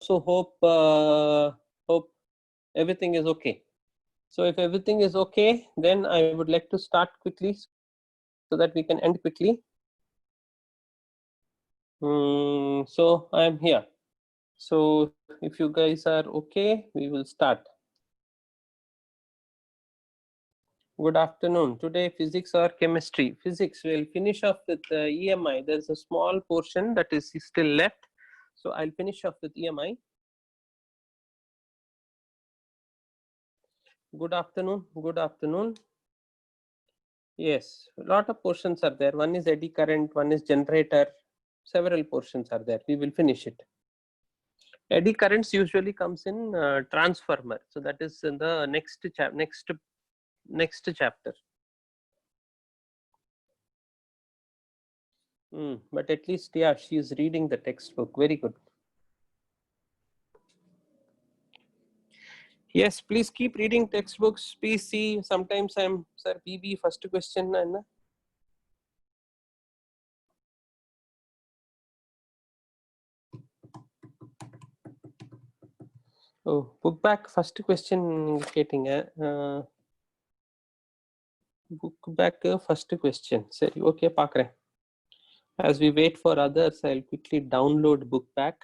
also hope everything is okay. So if everything is okay, then I would like to start quickly so that we can end quickly. So I am here. So if you guys are okay, we will start. Good afternoon. Today physics or chemistry? Physics. We'll finish off with EMI. There's a small portion that is still left. So I'll finish off with EMI. Good afternoon. Good afternoon. Yes, a lot of portions are there. One is eddy current, one is generator. Several portions are there. We will finish it. Eddy currents usually comes in transformer. So that is in the next chapter. But at least, yeah, she is reading the textbook. Very good. Yes, please keep reading textbooks. Please see. Sometimes I'm, sir, PB first question. Oh, book back first question getting book back first question. Sorry, okay, Pakre. As we wait for others, I'll quickly download book back.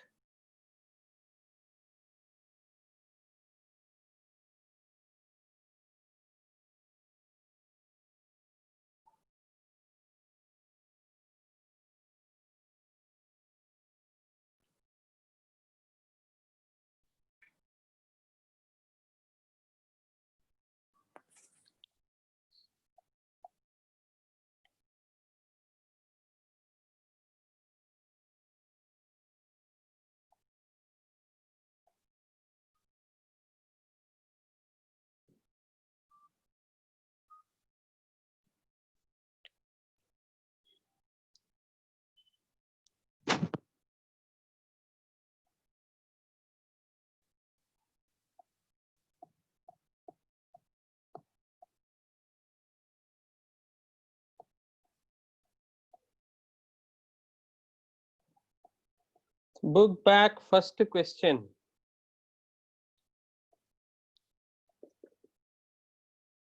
Book back first question.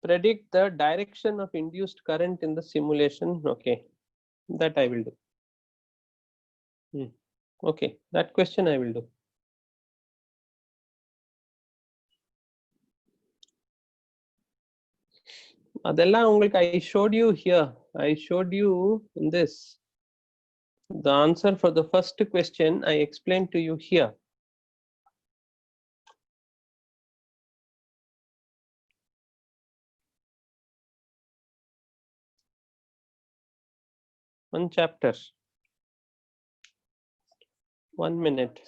Predict the direction of induced current in the simulation. Okay, that I will do. Okay, that question I will do. Adella ungalku I showed you here. I showed you in this. The answer for the first question I explained to you here. One chapter. 1 minute.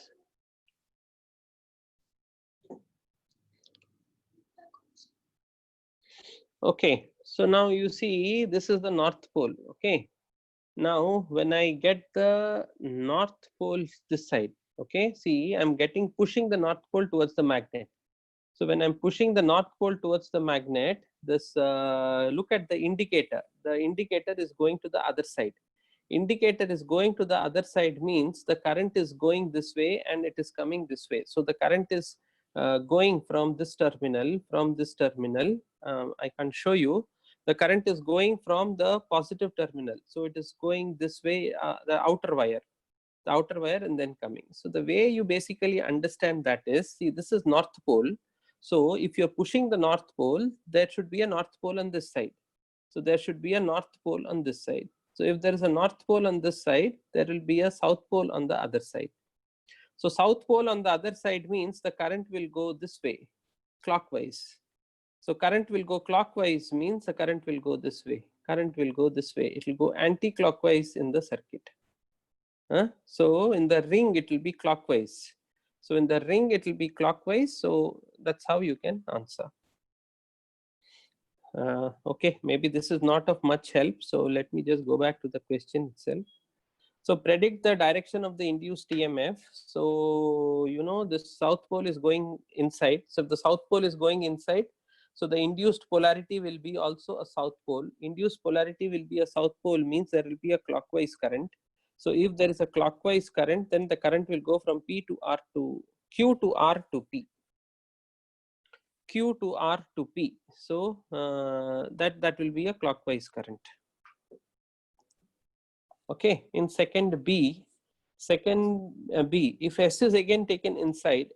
Okay, so now you see this is the North Pole. Okay, now when I get the North Pole this side, okay, see I'm pushing the North Pole towards the magnet. So when I'm pushing the North Pole towards the magnet, this look at the indicator. The indicator is going to the other side. Indicator is going to the other side means the current is going this way and it is coming this way. So the current is going from this terminal. I can show you. The current is going from the positive terminal. So it is going this way, the outer wire and then coming. So the way you basically understand that is, see, this is North Pole. So if you're pushing the North Pole, there should be a North Pole on this side. So there should be a North Pole on this side. So if there is a North Pole on this side, there will be a South Pole on the other side. So South Pole on the other side means the current will go this way, clockwise. So current will go clockwise means the current will go this way. Current will go this way. It will go anti-clockwise in the circuit. So in the ring, it will be clockwise. So in the ring, it will be clockwise. So that's how you can answer. Okay, maybe this is not of much help. So let me just go back to the question itself. So predict the direction of the induced EMF. So, you know, this South Pole is going inside. So if the South Pole is going inside, so the induced polarity will be also a South Pole. Induced polarity will be a South Pole means there will be a clockwise current. So if there is a clockwise current, then the current will go from P to R to Q to R to P. Q to R to P. So that will be a clockwise current. Okay, in second B, if S is again taken inside,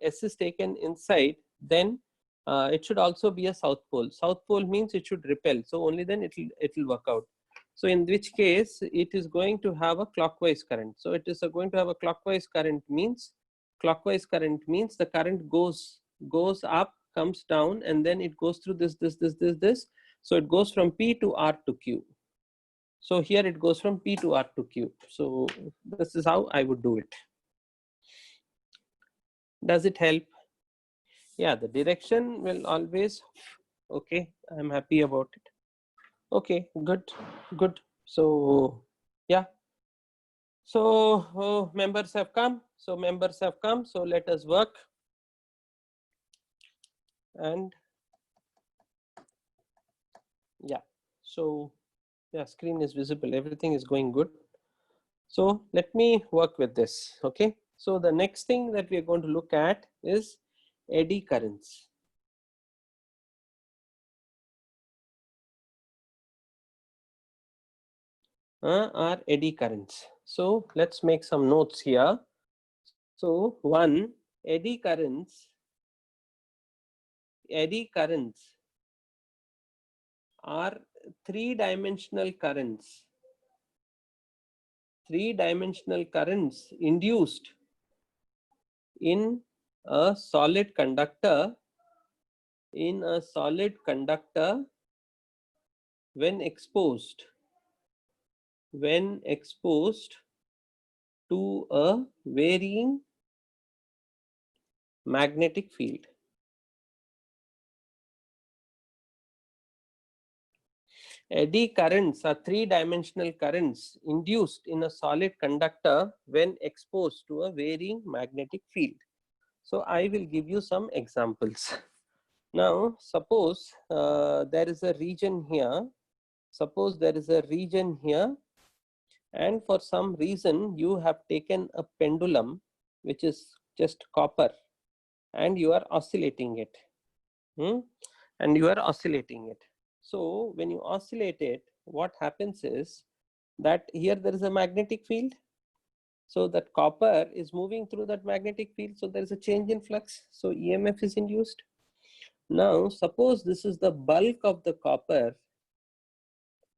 then it should also be a south pole. South pole means it should repel, so only then it will work out. So in which case it is going to have a clockwise current. So it is going to have a clockwise current means the current goes up, comes down, and then it goes through this. So it goes from P to R to Q. So here it goes from P to R to Q. So this is how I would do it. Does it help? Yeah, the direction will always, okay, I'm happy about it. Okay, good. So yeah. So members have come. So let us work. And yeah, so yeah, screen is visible. Everything is going good. So let me work with this. Okay. So the next thing that we are going to look at is eddy currents. Are eddy currents. So let's make some notes here. So one, eddy currents are three-dimensional currents induced in a solid conductor when exposed to a varying magnetic field. Eddy currents are three-dimensional currents induced in a solid conductor when exposed to a varying magnetic field. So I will give you some examples. Now suppose there is a region here. And for some reason you have taken a pendulum which is just copper and you are oscillating it. So when you oscillate it, what happens is that here there is a magnetic field. So that copper is moving through that magnetic field. So there is a change in flux. So EMF is induced. Now suppose this is the bulk of the copper.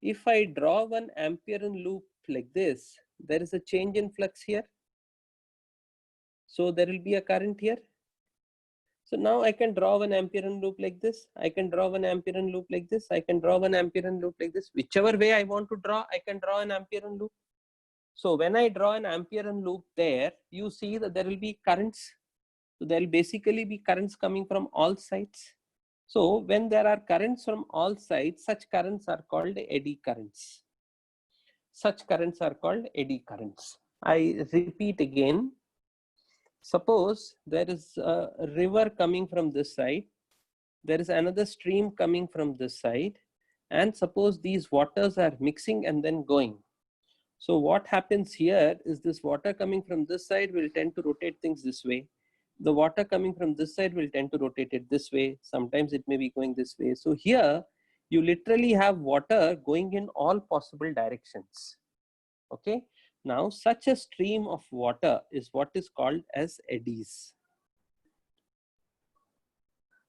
If I draw 1 Ampere loop like this, there is a change in flux here. So there will be a current here. So now I can draw 1 Ampere loop like this. I can draw 1 Ampere loop like this. I can draw 1 Ampere loop like this. Whichever way I want to draw, I can draw an Ampere loop. So when I draw an Ampere loop there, you see that there will be currents. So there will basically be currents coming from all sides. So when there are currents from all sides, such currents are called eddy currents. I repeat again. Suppose there is a river coming from this side. There is another stream coming from this side. And suppose these waters are mixing and then going. So what happens here is this water coming from this side will tend to rotate things this way. The water coming from this side will tend to rotate it this way. Sometimes it may be going this way. So here you literally have water going in all possible directions. Okay. Now such a stream of water is what is called as eddies.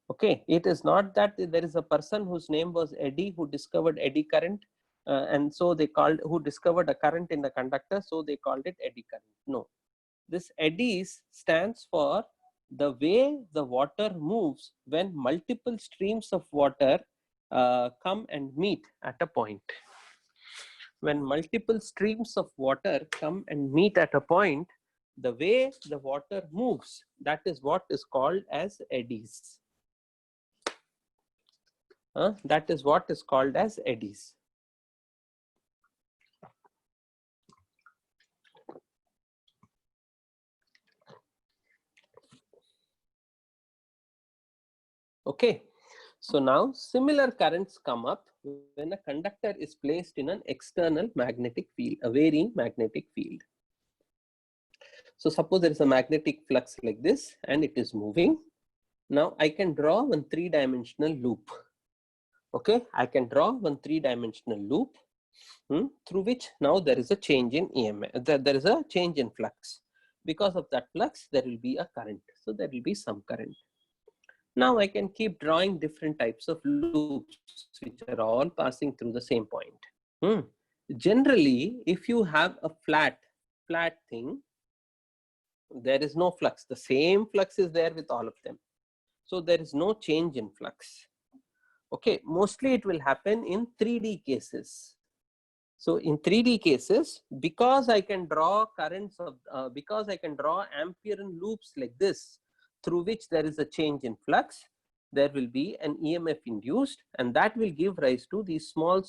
Okay. It is not that there is a person whose name was Eddy who discovered eddy current. And so they called, who discovered a current in the conductor, so they called it eddy current. No, this eddies stands for the way the water moves when multiple streams of water come and meet at a point. When multiple streams of water come and meet at a point, the way the water moves, that is what is called as eddies. That is what is called as eddies. Okay, so now similar currents come up when a conductor is placed in an external magnetic field, a varying magnetic field. So suppose there is a magnetic flux like this and it is moving. Now I can draw one three-dimensional loop. Okay, I can draw one three-dimensional loop through which now there is a change in EMF. There is a change in flux. Because of that flux, there will be a current. So there will be some current. Now I can keep drawing different types of loops which are all passing through the same point. Generally, if you have a flat thing, there is no flux. The same flux is there with all of them. So there is no change in flux. Okay, mostly it will happen in 3D cases. So in 3D cases, because I can draw currents of, because I can draw Amperean loops like this, through which there is a change in flux, there will be an EMF induced, and that will give rise to these small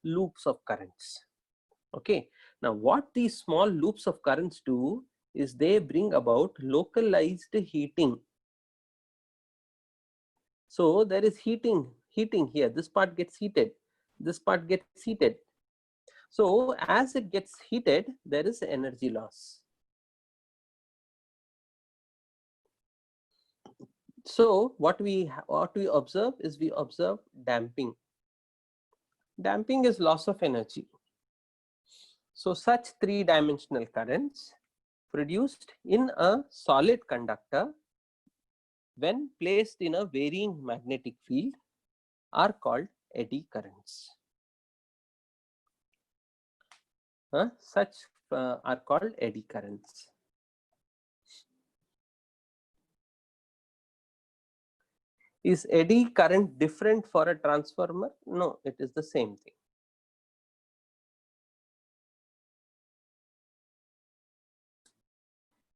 loops of currents. Okay, now what these small loops of currents do is they bring about localized heating. So there is heating here. This part gets heated. This part gets heated. So as it gets heated, there is energy loss. So what we observe is we observe damping. Damping is loss of energy. So such three-dimensional currents produced in a solid conductor when placed in a varying magnetic field are called eddy currents. Such are called eddy currents. Is eddy current different for a transformer? No, it is the same thing.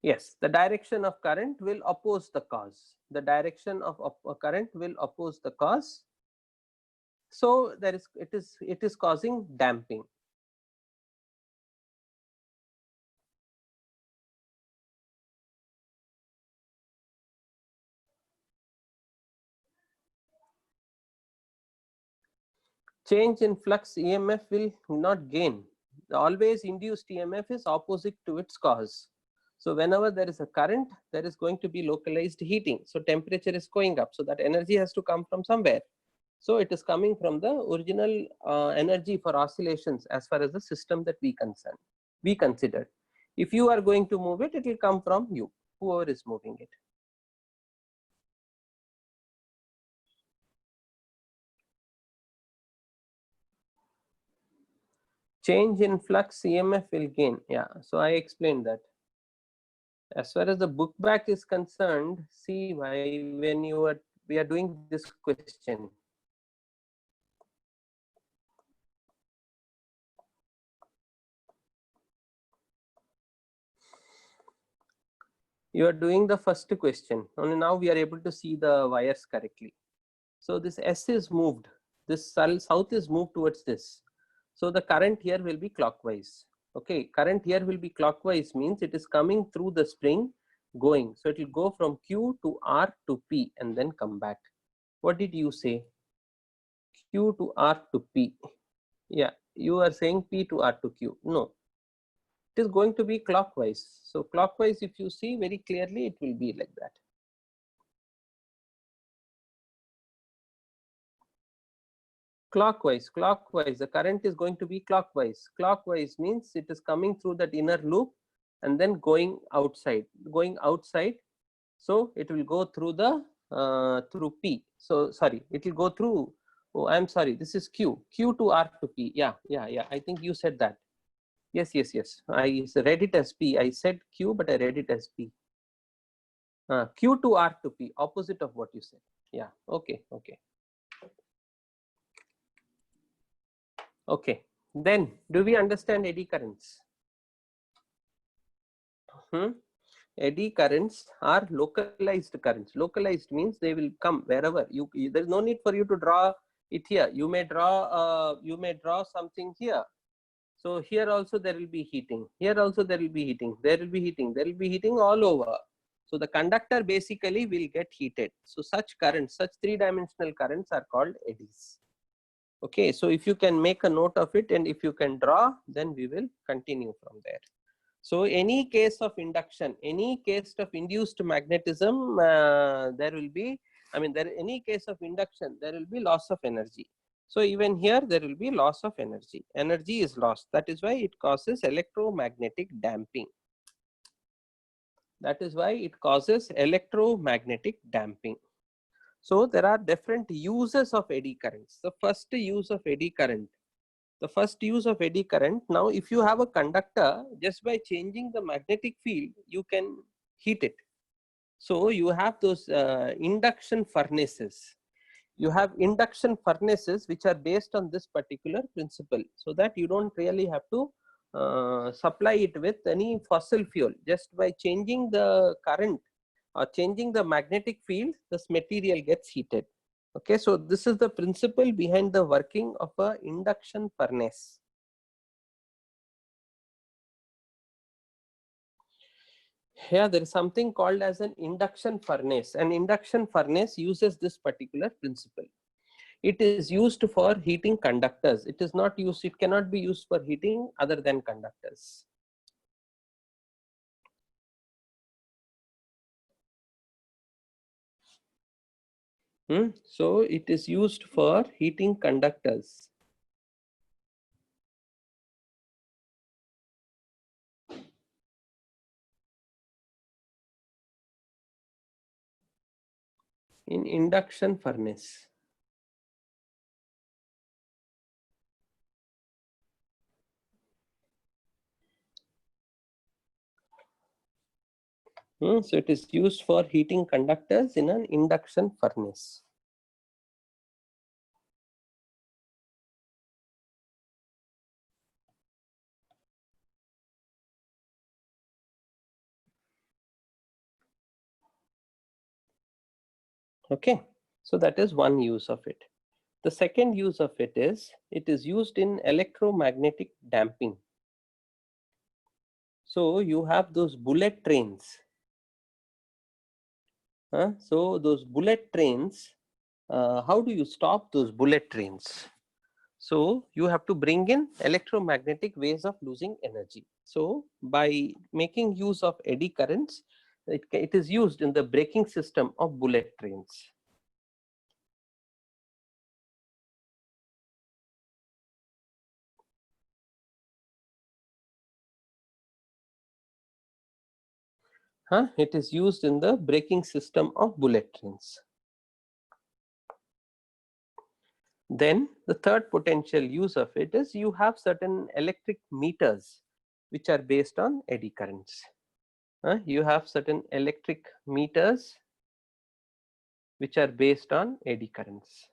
Yes, the direction of current will oppose the cause. The direction of current will oppose the cause. So it is causing damping. Change in flux EMF will not gain. The always induced EMF is opposite to its cause. So whenever there is a current, there is going to be localized heating. So temperature is going up. So that energy has to come from somewhere. So it is coming from the original energy for oscillations as far as the system that we consider. If you are going to move it, it will come from you, whoever is moving it. Change in flux EMF will gain. Yeah, so I explained that. As far as the book back is concerned, see why when we are doing this question. You are doing the first question. Only now we are able to see the wires correctly. So this S is moved. This south is moved towards this. So the current here will be clockwise. Okay, current here will be clockwise means it is coming through the spring going. So it will go from Q to R to P and then come back. What did you say? Q to R to P. Yeah, you are saying P to R to Q. No, it is going to be clockwise. So clockwise, if you see very clearly, it will be like that. Clockwise, the current is going to be clockwise. Clockwise means it is coming through that inner loop and then going outside. So it will go through the through P. So sorry, it will go through. Oh, I'm sorry. This is Q to R to P. Yeah. I think you said that. Yes. I read it as P. I said Q, but I read it as P. Q to R to P, opposite of what you said. Yeah. Okay. Then do we understand eddy currents? Eddy currents are localized currents. Localized means they will come wherever you. There is no need for you to draw it here. You may draw something here. So here also there will be heating. Here also there will be heating. There will be heating. There will be heating all over. So the conductor basically will get heated. So such currents, such three-dimensional currents are called eddies. Okay, so if you can make a note of it and if you can draw, then we will continue from there. So any case of induction, any case of induced magnetism, there will be, I mean, there any case of induction, there will be loss of energy. So even here there will be loss of energy. Energy is lost. That is why it causes electromagnetic damping. That is why it causes electromagnetic damping. So there are different uses of eddy currents. The first use of eddy current. Now if you have a conductor, just by changing the magnetic field, you can heat it. So you have those induction furnaces. You have induction furnaces which are based on this particular principle, so that you don't really have to supply it with any fossil fuel. Just by changing the current or changing the magnetic field, this material gets heated. Okay, so this is the principle behind the working of a induction furnace. Here there is something called as an induction furnace. An induction furnace uses this particular principle. It is used for heating conductors. It is not used, it cannot be used for heating other than conductors. So it is used for heating conductors. In induction furnace. So it is used for heating conductors in an induction furnace. Okay, so that is one use of it. The second use of it is used in electromagnetic damping. So you have those bullet trains. So those bullet trains, how do you stop those bullet trains? So you have to bring in electromagnetic ways of losing energy. So by making use of eddy currents, it is used in the braking system of bullet trains. It is used in the braking system of bullet trains. Then the third potential use of it is you have certain electric meters which are based on eddy currents. You have certain electric meters which are based on eddy currents.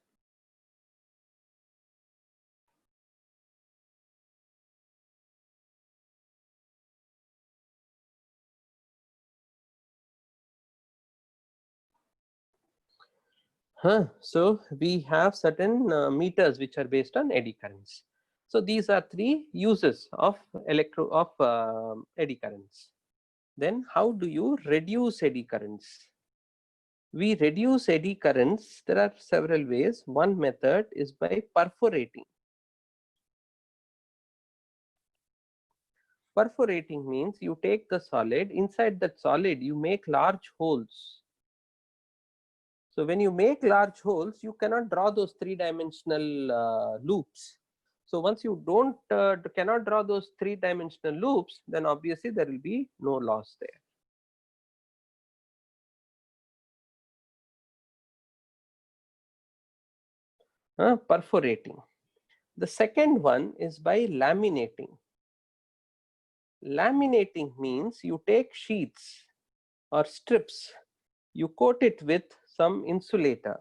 So we have certain meters which are based on eddy currents. So these are three uses of eddy currents. Then how do you reduce eddy currents? We reduce eddy currents. There are several ways. One method is by perforating. Perforating means you take the solid, inside that solid you make large holes. So when you make large holes, you cannot draw those three-dimensional loops. So once you cannot draw those three-dimensional loops, then obviously there will be no loss there. Perforating. The second one is by laminating. Laminating means you take sheets or strips, you coat it with some insulator,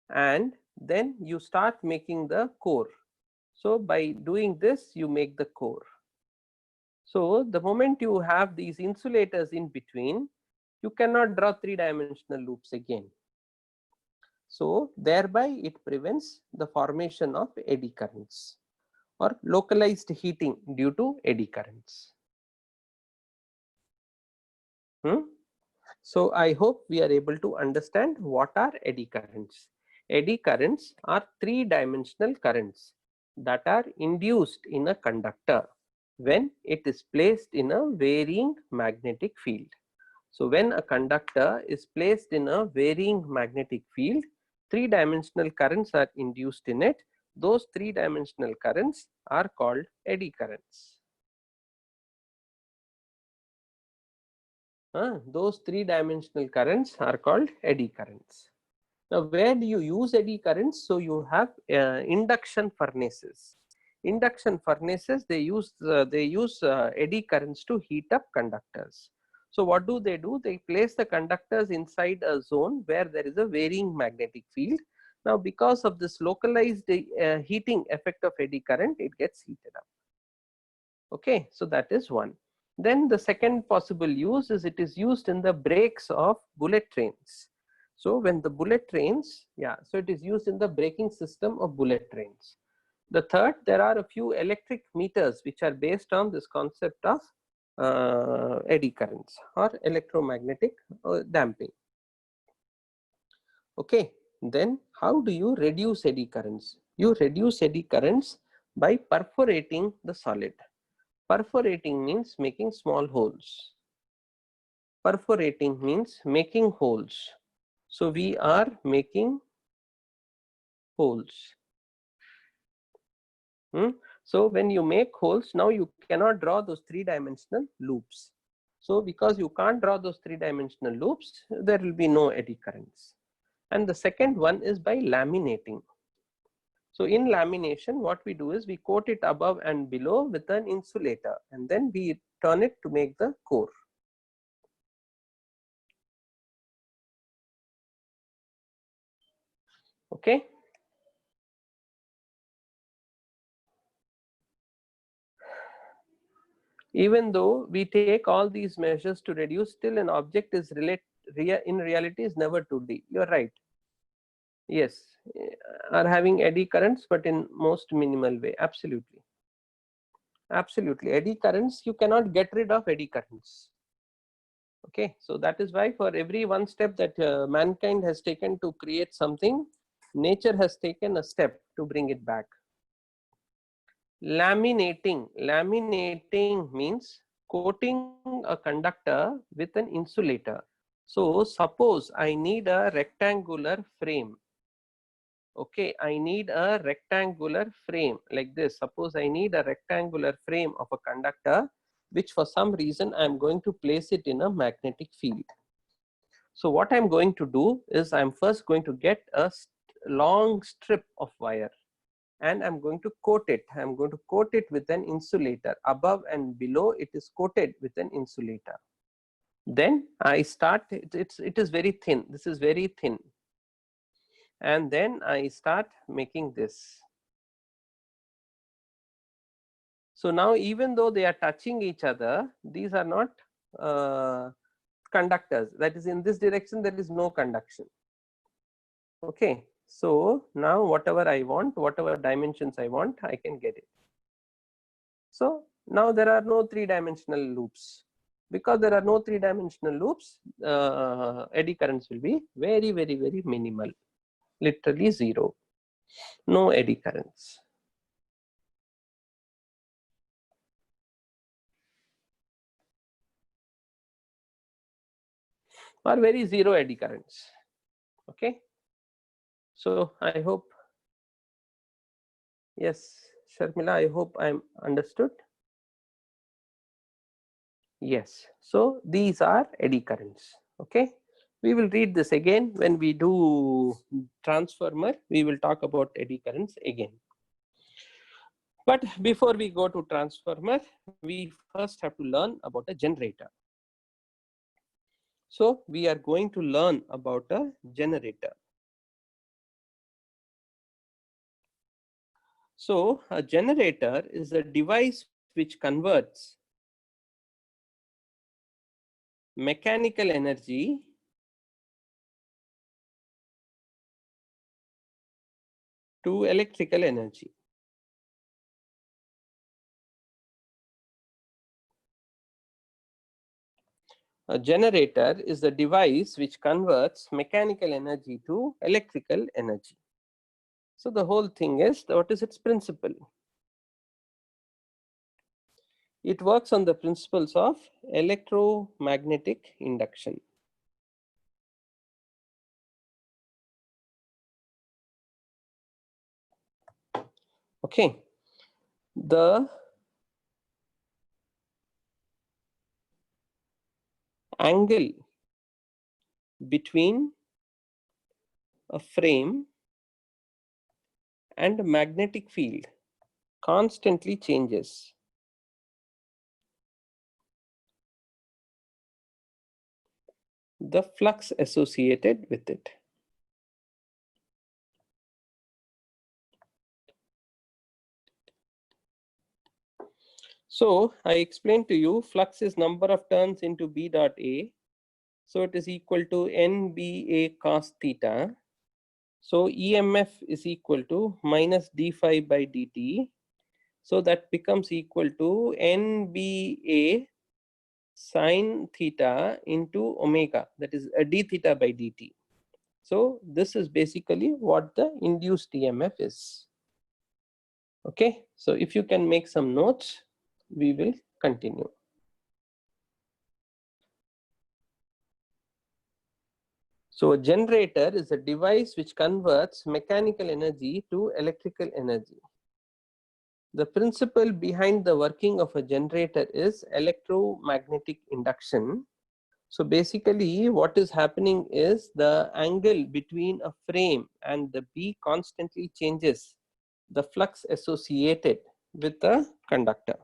and then you start making the core. So by doing this, you make the core. So the moment you have these insulators in between, you cannot draw three-dimensional loops again. So thereby it prevents the formation of eddy currents or localized heating due to eddy currents. So I hope we are able to understand what are eddy currents. Eddy currents are three-dimensional currents that are induced in a conductor. when it is placed in a varying magnetic field. So when a conductor is placed in a varying magnetic field, three-dimensional currents are induced in it. Those three-dimensional currents are called eddy currents. Those three-dimensional currents are called eddy currents. Now, where do you use eddy currents? So you have induction furnaces. Induction furnaces, they use eddy currents to heat up conductors. So what do? They place the conductors inside a zone where there is a varying magnetic field. Now, because of this localized heating effect of eddy current, it gets heated up. Okay, so that is one. Then the second possible use is it is used in the brakes of bullet trains. So when the bullet trains, so it is used in the braking system of bullet trains. The third, there are a few electric meters which are based on this concept of eddy currents or electromagnetic damping. Okay, then how do you reduce eddy currents? You reduce eddy currents by perforating the solid. Perforating means making small holes. Perforating means making holes. So we are making holes. So when you make holes, now you cannot draw those three-dimensional loops. So because you can't draw those three-dimensional loops, there will be no eddy currents. And the second one is by laminating. So in lamination, what we do is we coat it above and below with an insulator, and then we turn it to make the core. Okay. Even though we take all these measures to reduce, still an object is in reality is never 2D. You're right. Yes, are having eddy currents, but in most minimal way. Absolutely. Absolutely. Eddy currents, you cannot get rid of eddy currents. Okay, so that is why for every one step that mankind has taken to create something, nature has taken a step to bring it back. Laminating means coating a conductor with an insulator. So suppose I need a rectangular frame. Okay, I need a rectangular frame like this. Suppose I need a rectangular frame of a conductor, which for some reason I am going to place it in a magnetic field. So what I'm going to do is I'm first going to get a long strip of wire, and I'm going to coat it. I'm going to coat it with an insulator. Above and below it is coated with an insulator. Then I start, it is very thin. This is very thin. And then I start making this. So now even though they are touching each other, these are not conductors. That is, in this direction there is no conduction. Okay, so now whatever I want, whatever dimensions I want, I can get it. So now there are no three-dimensional loops. Because there are no three-dimensional loops, eddy currents will be very, very, very minimal, literally zero. No eddy currents. Or very zero eddy currents. Okay. So I hope, yes, Sharmila, I hope I'm understood. Yes, so these are eddy currents. Okay, we will read this again when we do transformer. We will talk about eddy currents again. But before we go to transformer, we first have to learn about a generator. So we are going to learn about a generator. So a generator is a device which converts mechanical energy to electrical energy. A generator is the device which converts mechanical energy to electrical energy. So the whole thing is, what is its principle? It works on the principles of electromagnetic induction. Okay, the angle between a frame and a magnetic field constantly changes. The flux associated with it. So I explained to you flux is number of turns into B dot A. So it is equal to NBA cos theta. So EMF is equal to minus d phi by dt. So that becomes equal to NBA sine theta into omega, that is d theta by dt. So this is basically what the induced EMF is. Okay, so if you can make some notes, we will continue. So a generator is a device which converts mechanical energy to electrical energy. The principle behind the working of a generator is electromagnetic induction. So basically what is happening is the angle between a frame and the B constantly changes the flux associated with the conductor.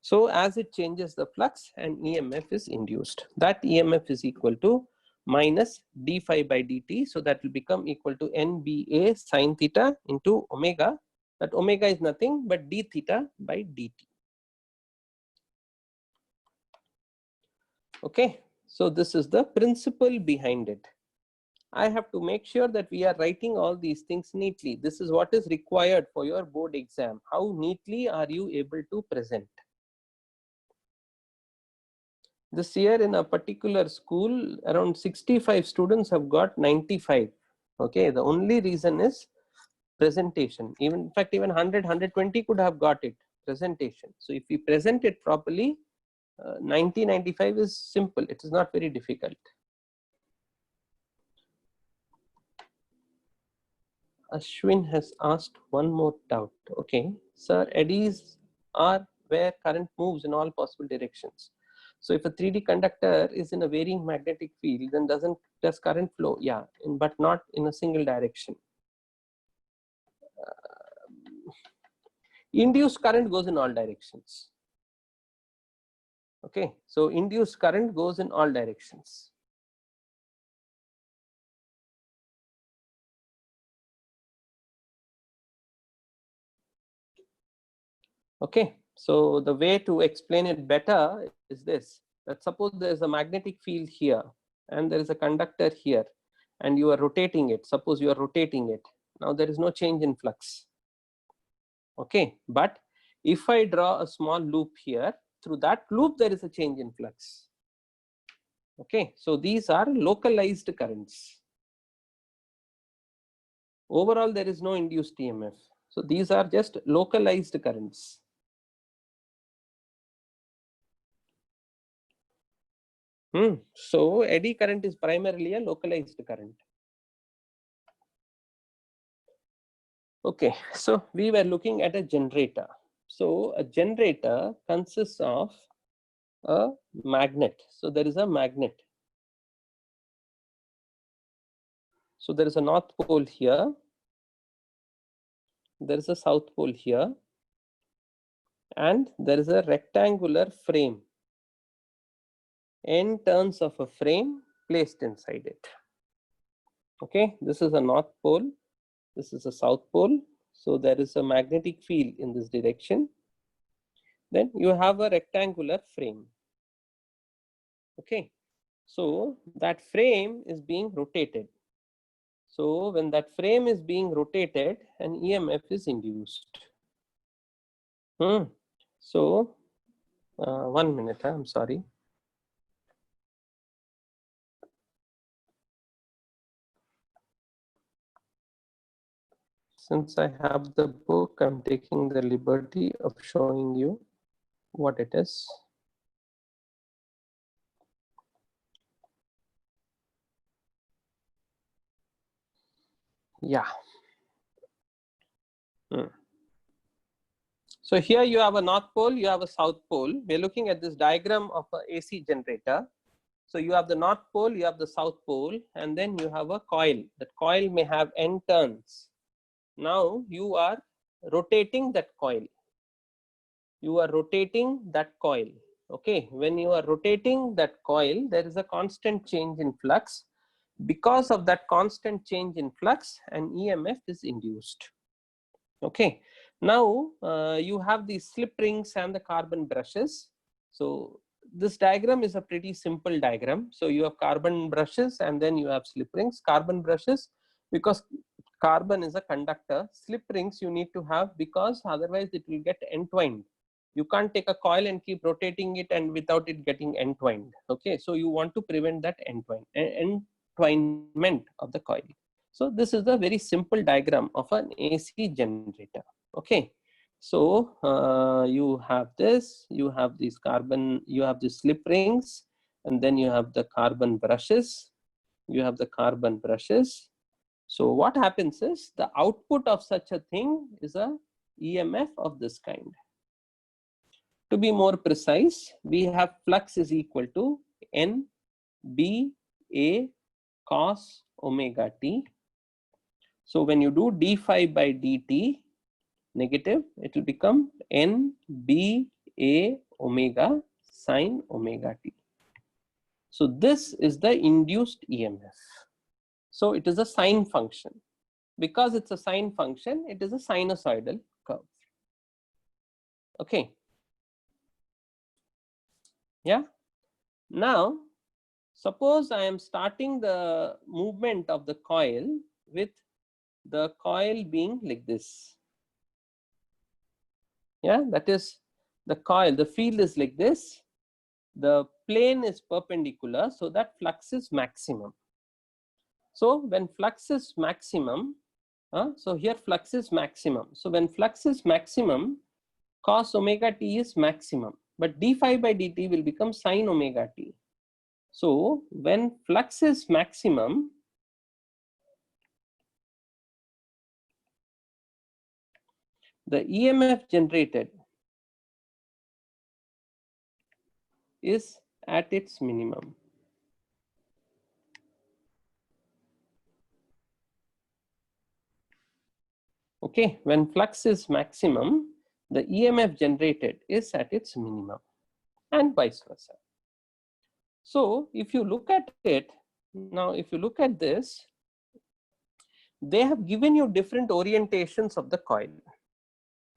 So as it changes the flux, an EMF is induced. That EMF is equal to minus d phi by dt. So that will become equal to NBA sine theta into omega. That omega is nothing but d theta by dt. Okay, so this is the principle behind it. I have to make sure that we are writing all these things neatly. This is what is required for your board exam. How neatly are you able to present? This year in a particular school, around 65 students have got 95. Okay, the only reason is presentation. Even in fact, even 100, 120 could have got it, presentation. So if we present it properly, 90, 95 is simple. It is not very difficult. Ashwin has asked one more doubt. Okay, sir, eddies are where current moves in all possible directions. So if a 3D conductor is in a varying magnetic field, then does current flow? Yeah, but not in a single direction. Induced current goes in all directions. Okay, so induced current goes in all directions. Okay, so the way to explain it better is this, that suppose there is a magnetic field here and there is a conductor here and you are rotating it. Suppose you are rotating it. Now there is no change in flux. Okay, but if I draw a small loop here, through that loop there is a change in flux. Okay, so these are localized currents. Overall there is no induced EMF. So these are just localized currents. So eddy current is primarily a localized current. Okay, so we were looking at a generator. So a generator consists of a magnet. So there is a magnet. So there is a north pole here. There is a south pole here. And there is a rectangular frame. N turns of a frame placed inside it. Okay, this is a north pole. This is a south pole. So there is a magnetic field in this direction. Then you have a rectangular frame. Okay, so that frame is being rotated. So when that frame is being rotated, an EMF is induced. So 1 minute, I'm sorry. Since I have the book, I'm taking the liberty of showing you what it is. Yeah. So here you have a north pole, you have a south pole. We're looking at this diagram of a AC generator. So you have the north pole, you have the south pole, and then you have a coil. That coil may have n turns. Now you are rotating that coil. You are rotating that coil. Okay, when you are rotating that coil, there is a constant change in flux. Because of that constant change in flux, an EMF is induced. Okay, now you have the slip rings and the carbon brushes. So this diagram is a pretty simple diagram. So you have carbon brushes and then you have slip rings. Carbon brushes, because carbon is a conductor. Slip rings you need to have because otherwise it will get entwined. You can't take a coil and keep rotating it and without it getting entwined. Okay, so you want to prevent that entwinement of the coil. So this is the very simple diagram of an AC generator. Okay, so you have this, you have these carbon, you have the slip rings, and then you have the carbon brushes. You have the carbon brushes. So what happens is the output of such a thing is a EMF of this kind. To be more precise, we have flux is equal to N B A cos omega t. So when you do d phi by dt negative, it will become N B A omega sine omega t. So this is the induced EMF. So it is a sine function. Because it's a sine function, it is a sinusoidal curve. Okay. Yeah. Now, suppose I am starting the movement of the coil with the coil being like this. Yeah, that is the coil, the field is like this. The plane is perpendicular, so that flux is maximum. So when flux is maximum, so here flux is maximum. So when flux is maximum, cos omega t is maximum, but d phi by dt will become sine omega t. So when flux is maximum, the EMF generated is at its minimum. Okay, when flux is maximum, the EMF generated is at its minimum, and vice versa. So if you look at it, now if you look at this, they have given you different orientations of the coil.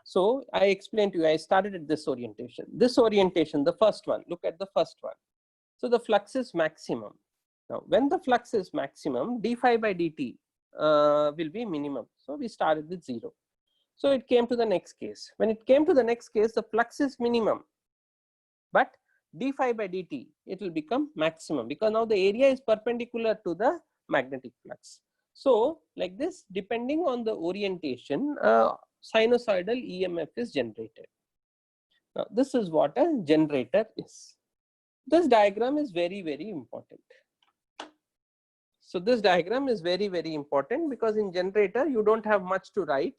So I explained to you, I started at this orientation. This orientation, the first one, look at the first one. So the flux is maximum. Now when the flux is maximum, d phi by dt will be minimum. So we started with 0. So it came to the next case. When it came to the next case, the flux is minimum, but d phi by dt, it will become maximum because now the area is perpendicular to the magnetic flux. So like this, depending on the orientation, sinusoidal EMF is generated. Now this is what a generator is. This diagram is very, very important. So this diagram is very, very important because in generator, you don't have much to write.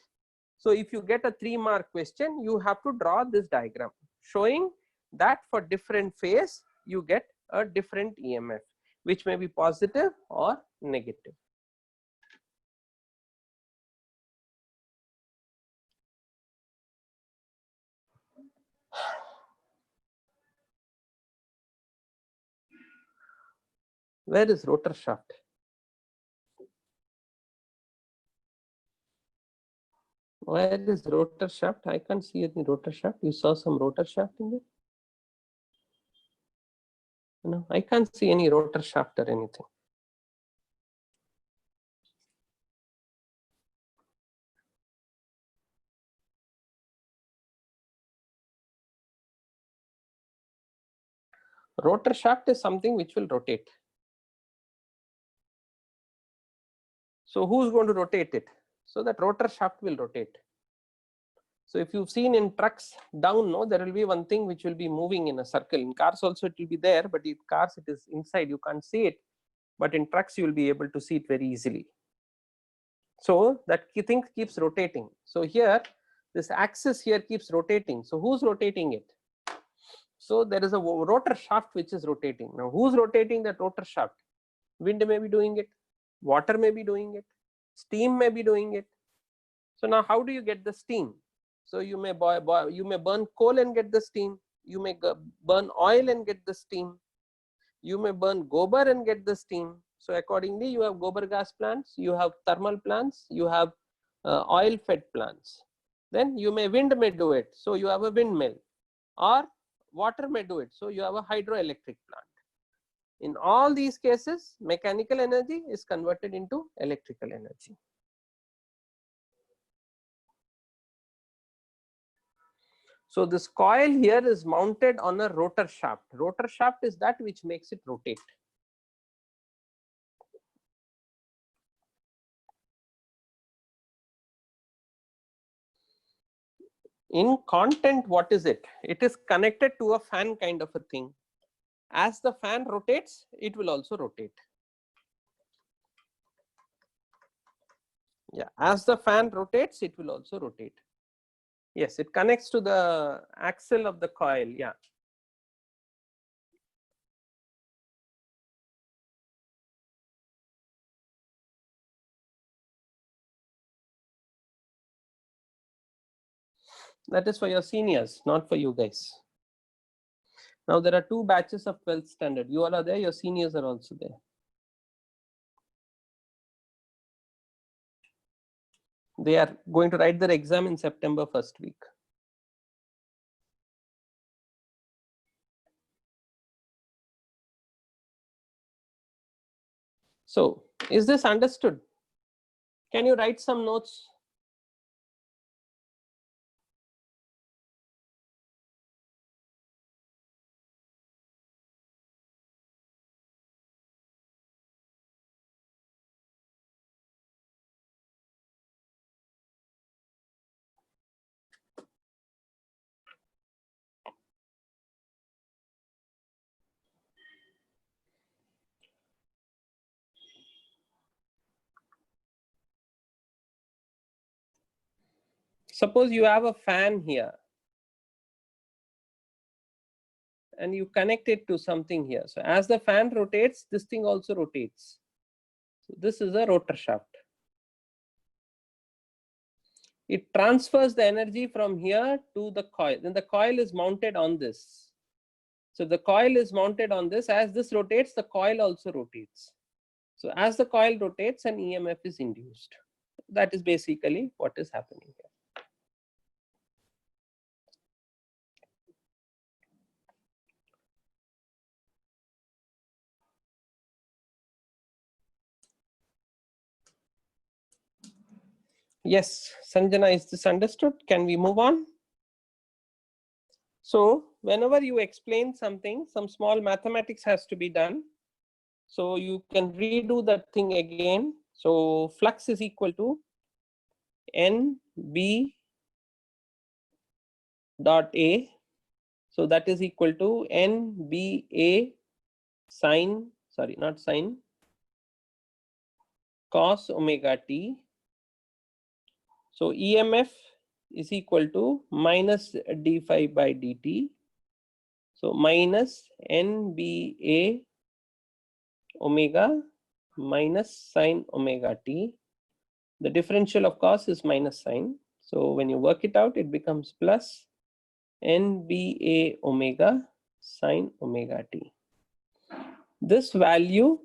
So if you get a 3-mark question, you have to draw this diagram showing that for different phase, you get a different EMF, which may be positive or negative. Where is rotor shaft? Where is rotor shaft? I can't see any rotor shaft. You saw some rotor shaft in there? No, I can't see any rotor shaft or anything. Rotor shaft is something which will rotate. So who's going to rotate it? So that rotor shaft will rotate. So if you've seen in trucks down, no, there will be one thing which will be moving in a circle. In cars also it will be there, but in cars it is inside, you can't see it. But in trucks you will be able to see it very easily. So that thing keeps rotating. So here this axis here keeps rotating. So who's rotating it? So there is a rotor shaft which is rotating. Now who's rotating that rotor shaft? Wind may be doing it, water may be doing it, steam may be doing it. So now how do you get the steam? So you may burn coal and get the steam. You may burn oil and get the steam. You may burn gobar and get the steam. So accordingly, you have gobar gas plants, you have thermal plants, you have oil fed plants. Then you wind may do it. So you have a windmill, or water may do it. So you have a hydroelectric plant. In all these cases, mechanical energy is converted into electrical energy. So this coil here is mounted on a rotor shaft. Rotor shaft is that which makes it rotate. In content, what is it? It is connected to a fan kind of a thing. As the fan rotates, it will also rotate. Yeah, as the fan rotates, it will also rotate. Yes, it connects to the axle of the coil. Yeah. That is for your seniors, not for you guys. Now there are 2 batches of 12th standard. You all are there, your seniors are also there. They are going to write their exam in September 1st week. So is this understood? Can you write some notes? Suppose you have a fan here and you connect it to something here. So as the fan rotates, this thing also rotates. So this is a rotor shaft. It transfers the energy from here to the coil. Then the coil is mounted on this. So the coil is mounted on this. As this rotates, the coil also rotates. So as the coil rotates, an EMF is induced. That is basically what is happening here. Yes, Sanjana, is this understood? Can we move on? So whenever you explain something, some small mathematics has to be done. So you can redo that thing again. So flux is equal to NB dot A. So that is equal to NBA sine, sorry, not sine, cos omega t. So EMF is equal to minus d phi by dt. So minus NBA omega minus sine omega t. The differential of cos is minus sine. So when you work it out, it becomes plus NBA omega sine omega t. This value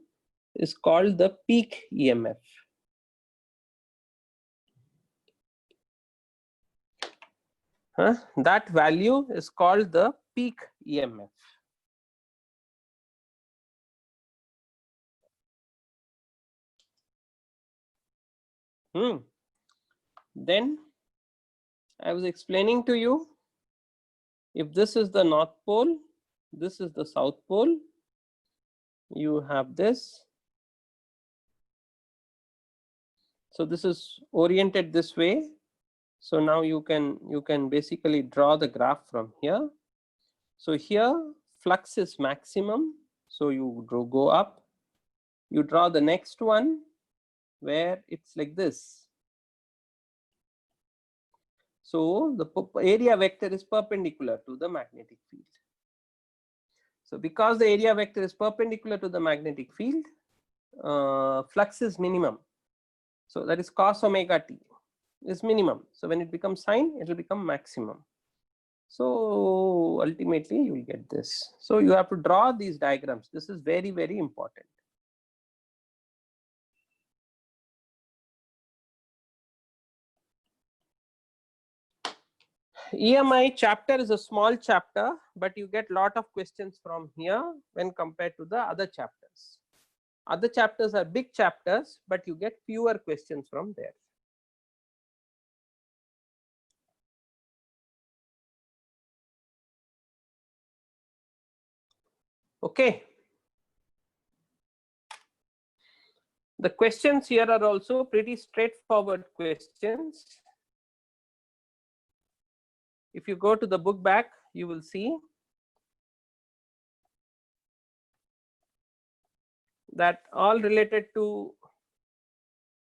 is called the peak EMF. That value is called the peak EMF. Then I was explaining to you, if this is the North Pole, this is the South Pole, you have this. So this is oriented this way. So now you can basically draw the graph from here. So here flux is maximum, so you go up. You draw the next one where it's like this. So the area vector is perpendicular to the magnetic field. So because the area vector is perpendicular to the magnetic field, flux is minimum. So that is cos omega t is minimum. So when it becomes sine, it will become maximum. So ultimately you will get this. So you have to draw these diagrams. This is very, very important. EMI chapter is a small chapter, but you get lot of questions from here when compared to the other chapters. Other chapters are big chapters, but you get fewer questions from there. Okay. The questions here are also pretty straightforward questions. If you go to the book back, you will see that all related to,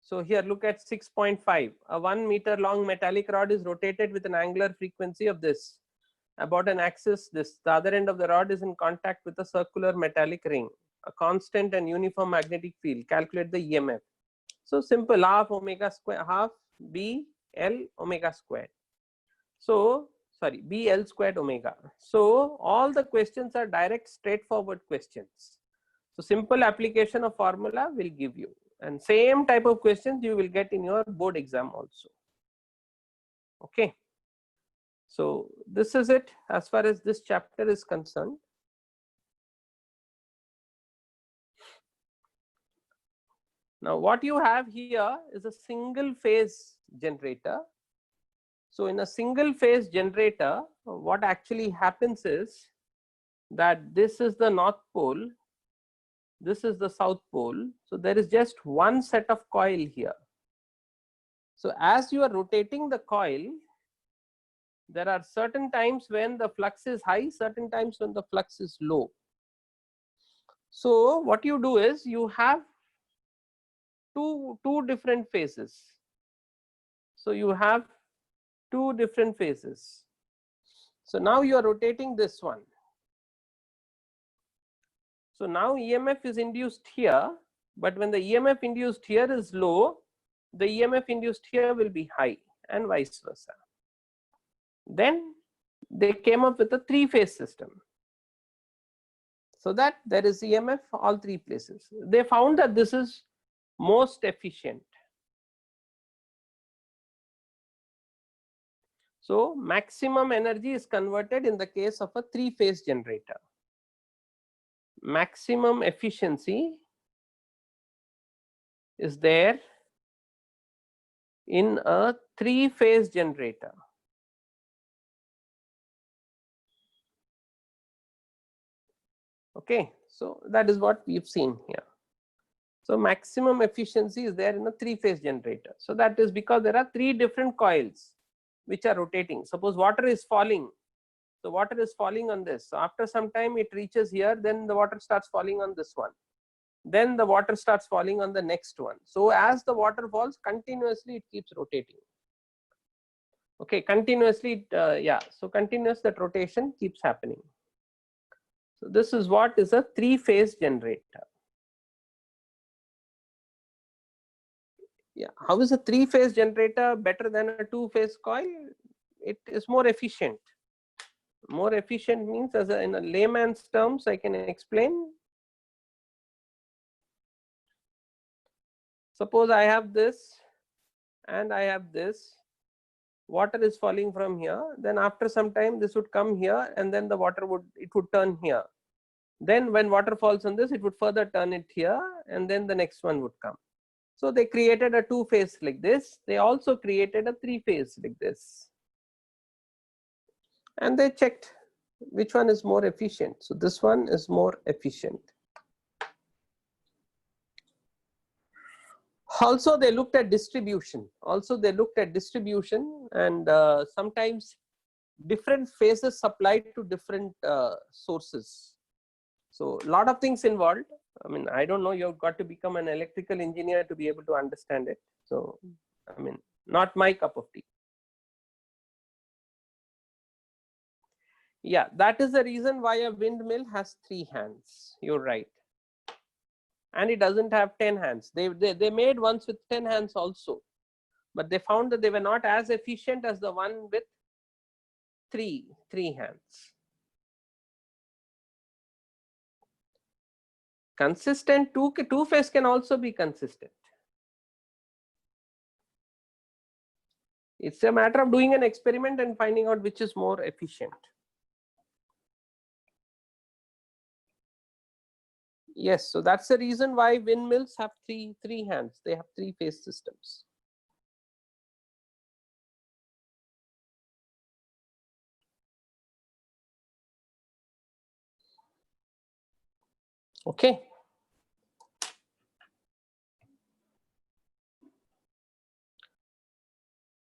so here look at 6.5. A 1 meter long metallic rod is rotated with an angular frequency of this. About an axis this. The other end of the rod is in contact with a circular metallic ring. A constant and uniform magnetic field. Calculate the EMF. So simple, half omega square, half B L omega squared. So sorry, B L squared omega. So all the questions are direct straightforward questions. So simple application of formula will give you, and same type of questions you will get in your board exam also. Okay. So this is it as far as this chapter is concerned. Now what you have here is a single phase generator. So in a single phase generator, what actually happens is that this is the north pole, this is the south pole. So there is just one set of coil here. So as you are rotating the coil, there are certain times when the flux is high, certain times when the flux is low. So what you do is you have two different phases. So you have two different phases. So now you are rotating this one. So now EMF is induced here, but when the EMF induced here is low, the EMF induced here will be high, and vice versa. Then they came up with a three-phase system, so that there is EMF all three places. They found that this is most efficient. So maximum energy is converted in the case of a three-phase generator. Maximum efficiency is there in a three-phase generator. Okay, so that is what we've seen here. So maximum efficiency is there in a three-phase generator. So that is because there are three different coils which are rotating. Suppose water is falling. So water is falling on this. So after some time it reaches here, then the water starts falling on this one. Then the water starts falling on the next one. So as the water falls, continuously it keeps rotating. Okay, continuously, yeah. So continuous that rotation keeps happening. So this is what is a three-phase generator. Yeah, how is a three-phase generator better than a two-phase coil? It is more efficient. More efficient means, as in a layman's terms, I can explain. Suppose I have this and I have this. Water is falling from here. Then after some time, this would come here, and then the water would turn here. Then when water falls on this, it would further turn it here, and then the next one would come. So they created a two-phase like this. They also created a three-phase like this. And they checked which one is more efficient. So this one is more efficient. Also they looked at distribution. and sometimes different phases supplied to different sources. So a lot of things involved. I mean, I don't know, you've got to become an electrical engineer to be able to understand it. So, I mean, not my cup of tea. Yeah, that is the reason why a windmill has 3 hands. You're right. And it doesn't have 10 hands. They made ones with 10 hands also, but they found that they were not as efficient as the one with three hands. Consistent, two phase can also be consistent. It's a matter of doing an experiment and finding out which is more efficient. Yes, so that's the reason why windmills have three hands. They have 3 phase systems. Okay.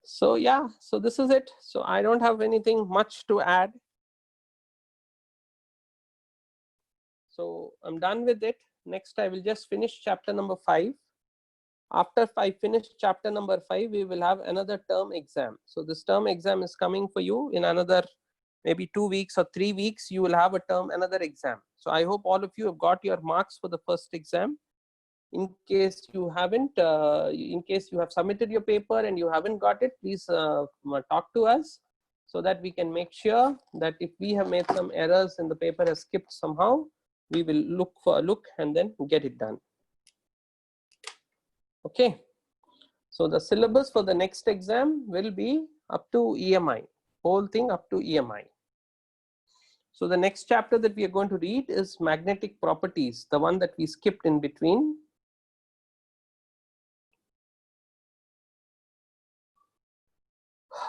So yeah, so this is it. So I don't have anything much to add. So I'm done with it. Next, I will just finish chapter number 5. After I finish chapter number 5, we will have another term exam. So this term exam is coming for you in another maybe 2 weeks or 3 weeks. You will have another exam. So I hope all of you have got your marks for the first exam. In case you haven't, in case you have submitted your paper and you haven't got it, please talk to us so that we can make sure that if we have made some errors and the paper has skipped somehow, we will look and then get it done. Okay. So the syllabus for the next exam will be up to EMI, whole thing up to EMI. So the next chapter that we are going to read is magnetic properties, the one that we skipped in between.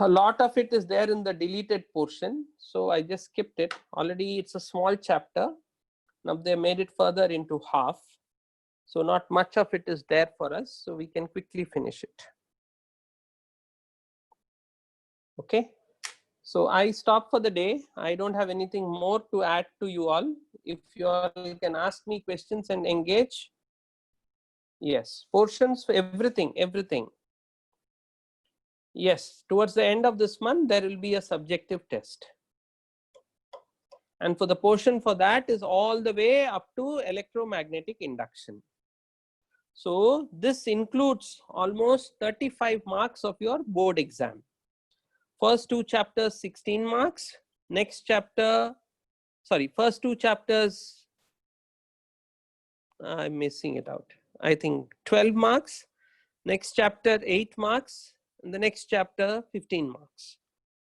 A lot of it is there in the deleted portion, so I just skipped it. Already it's a small chapter. Now they made it further into half, so not much of it is there for us, so we can quickly finish it. Okay, so I stop for the day. I don't have anything more to add to you all. If you all can ask me questions and engage. Yes, portions for everything. Yes, towards the end of this month, there will be a subjective test. And for the portion for that is all the way up to electromagnetic induction. So this includes almost 35 marks of your board exam. First 2 chapters, 16 marks. Next chapter, sorry, first 2 chapters, I'm missing it out. I think 12 marks. Next chapter, 8 marks. And the next chapter, 15 marks.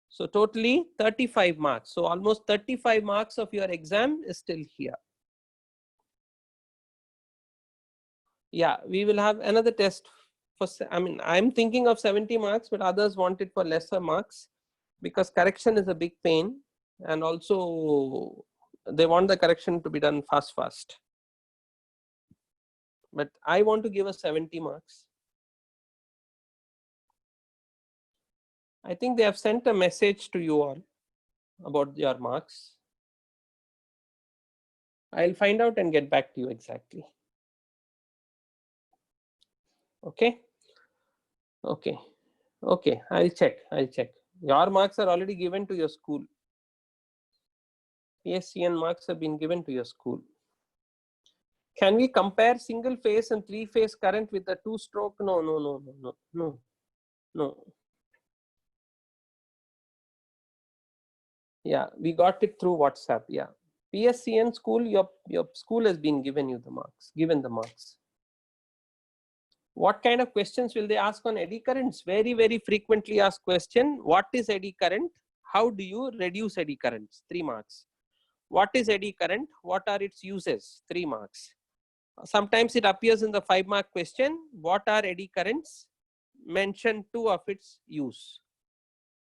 So totally 35 marks. So almost 35 marks of your exam is still here. Yeah, we will have another test for, I mean, I'm thinking of 70 marks, but others want it for lesser marks because correction is a big pain. And also they want the correction to be done fast. But I want to give a 70 marks. I think they have sent a message to you all about your marks. I'll find out and get back to you exactly. Okay. Okay. Okay. I'll check. Your marks are already given to your school. PSCN marks have been given to your school. Can we compare single phase and 3 phase current with a 2-stroke? No. Yeah, we got it through WhatsApp. Yeah. PSCN school, your school has been given the marks. What kind of questions will they ask on eddy currents? Very frequently asked question. What is eddy current? How do you reduce eddy currents? 3 marks. What is eddy current? What are its uses? 3 marks. Sometimes it appears in the 5-mark question. What are eddy currents? Mention 2 of its use.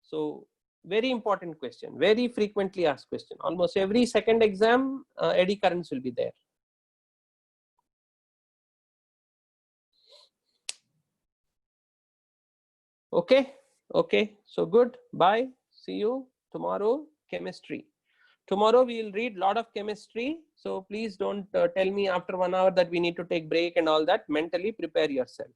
So very important question, very frequently asked question. Almost every second exam, eddy currents will be there. Okay. Okay, so good. Bye. See you tomorrow. Chemistry. Tomorrow we will read lot of chemistry. So please don't tell me after 1 hour that we need to take break and all that. Mentally prepare yourself.